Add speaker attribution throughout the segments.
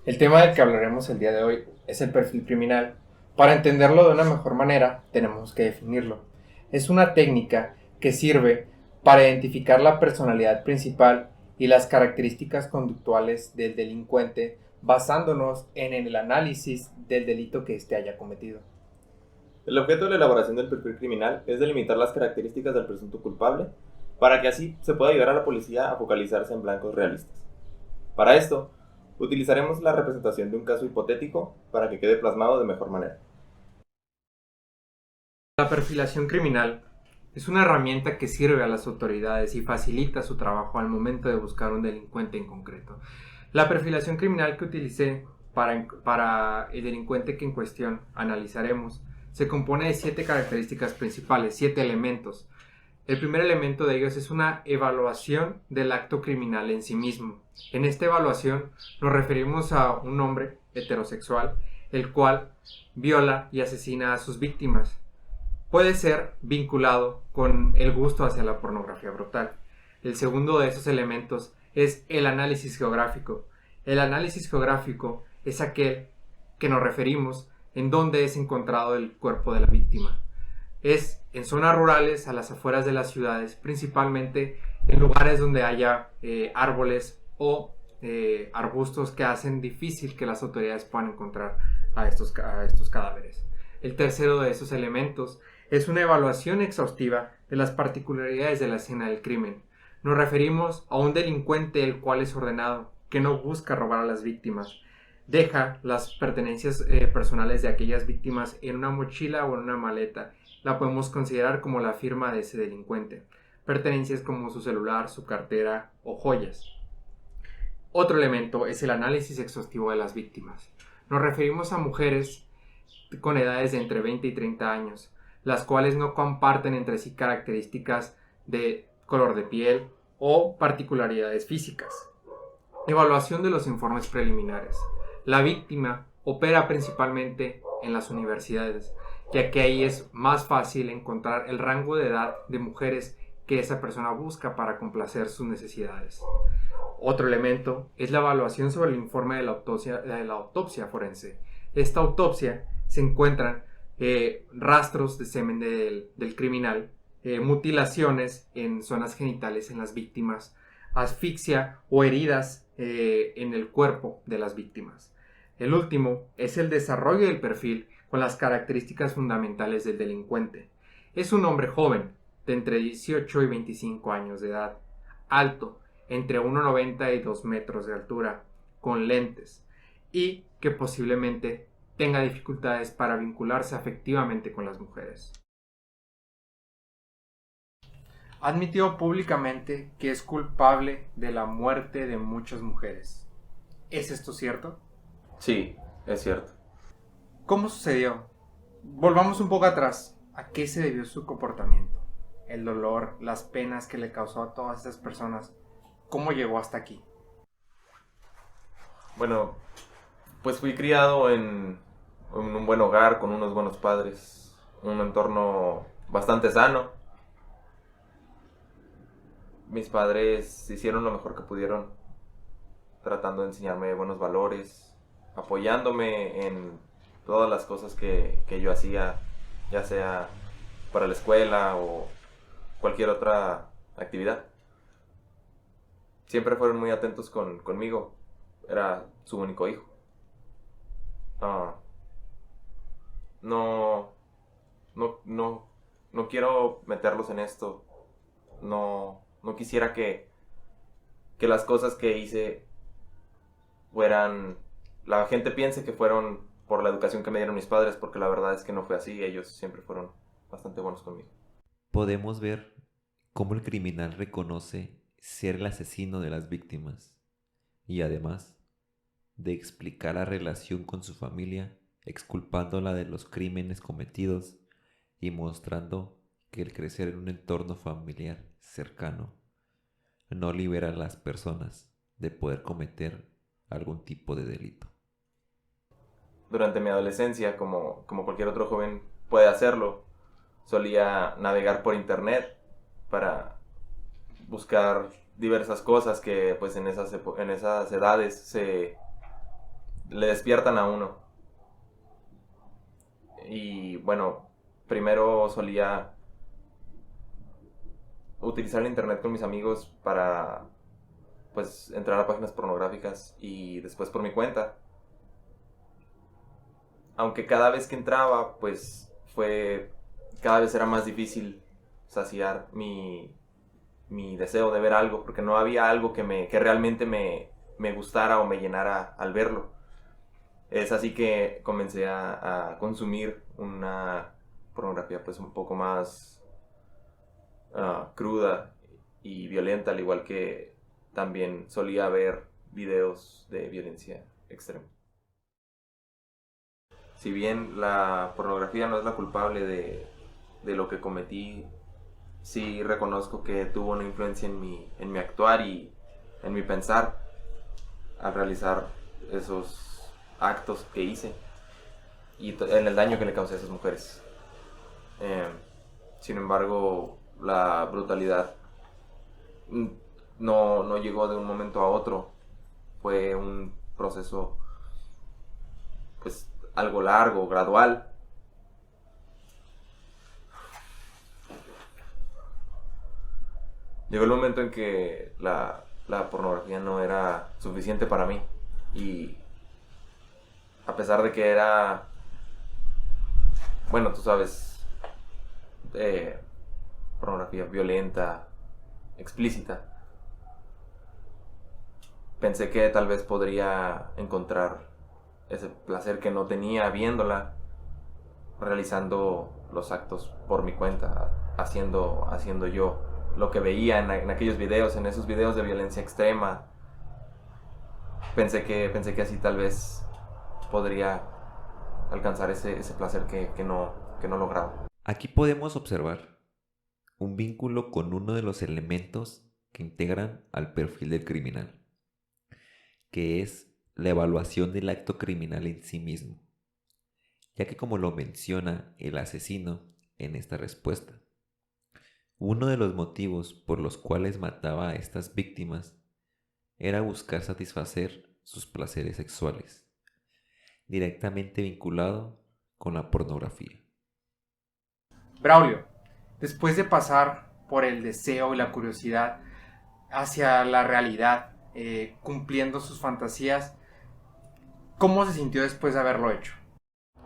Speaker 1: El tema del que hablaremos el día de hoy es el perfil criminal. Para entenderlo de una mejor manera, tenemos que definirlo. Es una técnica que sirve para identificar la personalidad principal y las características conductuales del delincuente basándonos en el análisis del delito que éste haya cometido.
Speaker 2: El objeto de la elaboración del perfil criminal es delimitar las características del presunto culpable para que así se pueda ayudar a la policía a focalizarse en blancos realistas. Para esto, utilizaremos la representación de un caso hipotético para que quede plasmado de mejor manera.
Speaker 1: La perfilación criminal es una herramienta que sirve a las autoridades y facilita su trabajo al momento de buscar un delincuente en concreto. La perfilación criminal que utilicé para el delincuente que en cuestión analizaremos se compone de 7 características principales, 7 elementos. El primer elemento de ellos es una evaluación del acto criminal en sí mismo. En esta evaluación nos referimos a un hombre heterosexual, el cual viola y asesina a sus víctimas. Puede ser vinculado con el gusto hacia la pornografía brutal. El segundo de esos elementos es el análisis geográfico. El análisis geográfico es aquel que nos referimos en dónde es encontrado el cuerpo de la víctima. Es en zonas rurales, a las afueras de las ciudades, principalmente en lugares donde haya árboles o arbustos que hacen difícil que las autoridades puedan encontrar a estos cadáveres. El tercero de esos elementos es una evaluación exhaustiva de las particularidades de la escena del crimen. Nos referimos a un delincuente el cual es ordenado, que no busca robar a las víctimas. Deja las pertenencias personales de aquellas víctimas en una mochila o en una maleta. La podemos considerar como la firma de ese delincuente. Pertenencias como su celular, su cartera o joyas. Otro elemento es el análisis exhaustivo de las víctimas. Nos referimos a mujeres con edades de entre 20 y 30 años, las cuales no comparten entre sí características de color de piel o particularidades físicas. Evaluación de los informes preliminares. La víctima opera principalmente en las universidades, ya que ahí es más fácil encontrar el rango de edad de mujeres que esa persona busca para complacer sus necesidades. Otro elemento es la evaluación sobre el informe de la autopsia forense. Esta autopsia se encuentran rastros de semen del criminal, mutilaciones en zonas genitales en las víctimas, asfixia o heridas en el cuerpo de las víctimas. El último es el desarrollo del perfil con las características fundamentales del delincuente. Es un hombre joven, de entre 18 y 25 años de edad, alto, entre 1,90 y 2 metros de altura, con lentes, y que posiblemente tenga dificultades para vincularse afectivamente con las mujeres. Admitió públicamente que es culpable de la muerte de muchas mujeres. ¿Es esto cierto?
Speaker 2: Sí, es cierto.
Speaker 1: ¿Cómo sucedió? Volvamos un poco atrás. ¿A qué se debió su comportamiento? El dolor, las penas que le causó a todas esas personas. ¿Cómo llegó hasta aquí?
Speaker 2: Bueno, pues fui criado en un buen hogar, con unos buenos padres, un entorno bastante sano. Mis padres hicieron lo mejor que pudieron, tratando de enseñarme buenos valores, apoyándome en todas las cosas que yo hacía, ya sea para la escuela o cualquier otra actividad. Siempre fueron muy atentos conmigo. Era su único hijo. Ah, no, no, no quiero meterlos en esto. No quisiera que las cosas que hice fueran... La gente piense que fueron por la educación que me dieron mis padres, porque la verdad es que no fue así. Ellos siempre fueron bastante buenos conmigo.
Speaker 3: Podemos ver cómo el criminal reconoce ser el asesino de las víctimas y además de explicar la relación con su familia, exculpándola de los crímenes cometidos y mostrando que el crecer en un entorno familiar cercano no libera a las personas de poder cometer algún tipo de delito.
Speaker 2: Durante mi adolescencia, como cualquier otro joven puede hacerlo, solía navegar por internet para buscar diversas cosas que pues en esas edades le despiertan a uno. Y bueno, primero solía utilizar el internet con mis amigos para pues entrar a páginas pornográficas y después por mi cuenta. Aunque cada vez que entraba, pues cada vez era más difícil saciar mi deseo de ver algo, porque no había algo que realmente me gustara o me llenara al verlo. Es así que comencé a consumir una pornografía pues un poco más cruda y violenta, al igual que también solía ver videos de violencia extrema. Si bien la pornografía no es la culpable de lo que cometí, sí reconozco que tuvo una influencia en mi actuar y en mi pensar al realizar esos actos que hice y en el daño que le causé a esas mujeres. Sin embargo, la brutalidad no llegó de un momento a otro. Fue un proceso pues algo largo, gradual. Llegó el momento en que la pornografía no era suficiente para mí y a pesar de que era, bueno, tú sabes, pornografía violenta, explícita, pensé que tal vez podría encontrar ese placer que no tenía viéndola, realizando los actos por mi cuenta, haciendo yo lo que veía en aquellos videos, en esos videos de violencia extrema. Pensé que así tal vez podría alcanzar ese placer que no lograba.
Speaker 3: Aquí podemos observar un vínculo con uno de los elementos que integran al perfil del criminal, que es la evaluación del acto criminal en sí mismo, ya que como lo menciona el asesino en esta respuesta, uno de los motivos por los cuales mataba a estas víctimas era buscar satisfacer sus placeres sexuales, directamente vinculado con la pornografía.
Speaker 1: Braulio, después de pasar por el deseo y la curiosidad hacia la realidad, cumpliendo sus fantasías, ¿cómo se sintió después de haberlo hecho?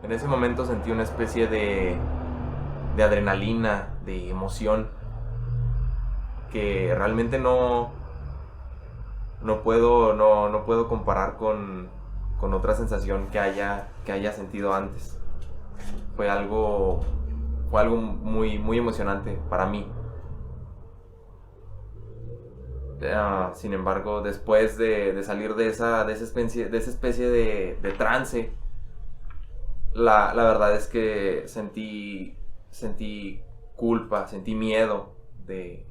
Speaker 2: En ese momento sentí una especie de adrenalina, de emoción, que realmente no puedo comparar con otra sensación que haya sentido antes. Fue algo, fue algo muy emocionante para mí. Sin embargo, después de salir de esa especie de trance, la verdad es que sentí culpa, sentí miedo de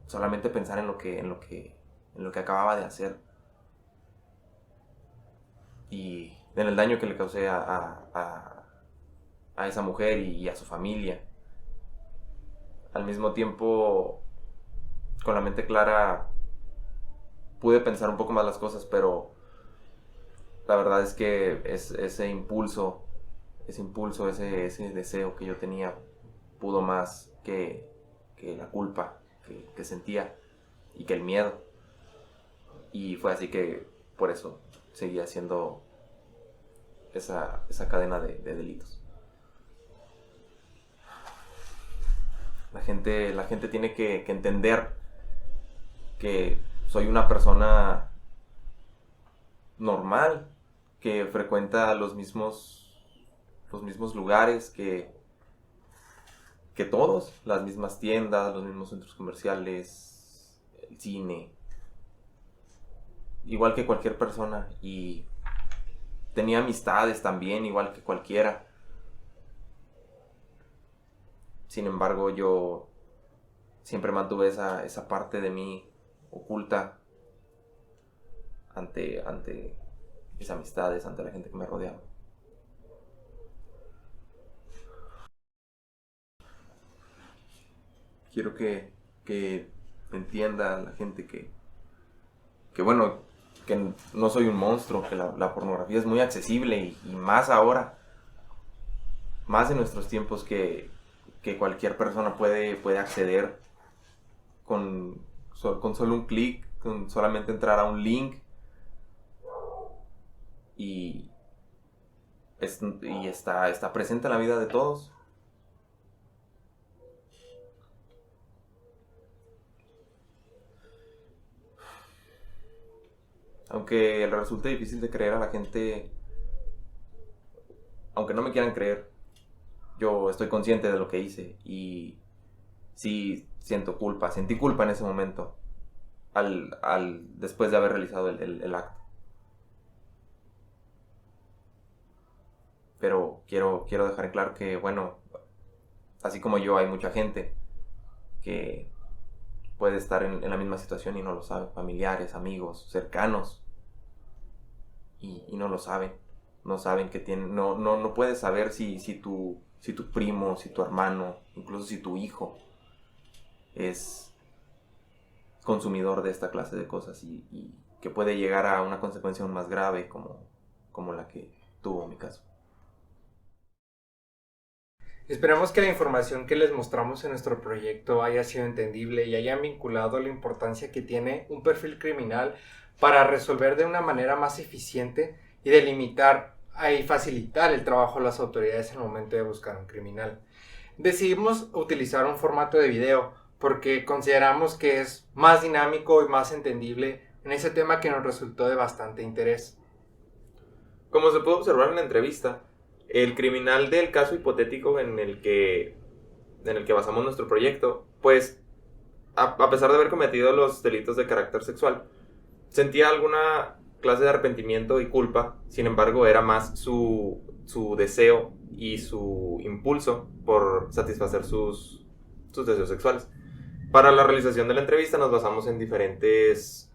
Speaker 2: solamente pensar en lo que acababa de hacer y en el daño que le causé a esa mujer y a su familia. Al mismo tiempo, con la mente clara, pude pensar un poco más las cosas, pero la verdad es que ese impulso, ese deseo que yo tenía, pudo más que la culpa que sentía y que el miedo. Y fue así que por eso seguía haciendo esa cadena de delitos. La gente tiene que entender que soy una persona normal, que frecuenta los mismos lugares que todos, las mismas tiendas, los mismos centros comerciales, el cine, igual que cualquier persona, y tenía amistades también, igual que cualquiera. Sin embargo, yo siempre mantuve esa parte de mí oculta ante mis amistades, ante la gente que me rodeaba. Quiero que entienda la gente que que no soy un monstruo, que la pornografía es muy accesible y más ahora, más en nuestros tiempos que cualquier persona puede acceder con solo un clic, con solamente entrar a un link y está presente en la vida de todos. Aunque le resulte difícil de creer a la gente, aunque no me quieran creer, yo estoy consciente de lo que hice y sí sentí culpa en ese momento, después de haber realizado el acto. Pero quiero dejar en claro que, bueno, así como yo, hay mucha gente que puede estar en la misma situación y no lo sabe, familiares, amigos, cercanos, y no lo saben. No saben que tienen, no puedes saber si tu primo, si tu hermano, incluso si tu hijo es consumidor de esta clase de cosas y que puede llegar a una consecuencia aún más grave como la que tuvo mi caso.
Speaker 1: Esperamos que la información que les mostramos en nuestro proyecto haya sido entendible y hayan vinculado la importancia que tiene un perfil criminal para resolver de una manera más eficiente y delimitar y facilitar el trabajo de las autoridades en el momento de buscar un criminal. Decidimos utilizar un formato de video porque consideramos que es más dinámico y más entendible en ese tema que nos resultó de bastante interés.
Speaker 2: Como se puede observar en la entrevista, el criminal del caso hipotético en el que basamos nuestro proyecto, pues, a pesar de haber cometido los delitos de carácter sexual, sentía alguna clase de arrepentimiento y culpa. Sin embargo, era más su deseo y su impulso por satisfacer sus deseos sexuales. Para la realización de la entrevista nos basamos en diferentes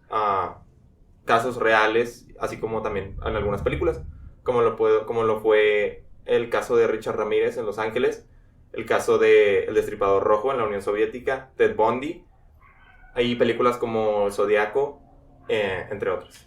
Speaker 2: casos reales, así como también en algunas películas, como lo fue el caso de Richard Ramírez en Los Ángeles, el caso de El Destripador Rojo en la Unión Soviética, Ted Bundy, hay películas como El Zodiaco, entre otras.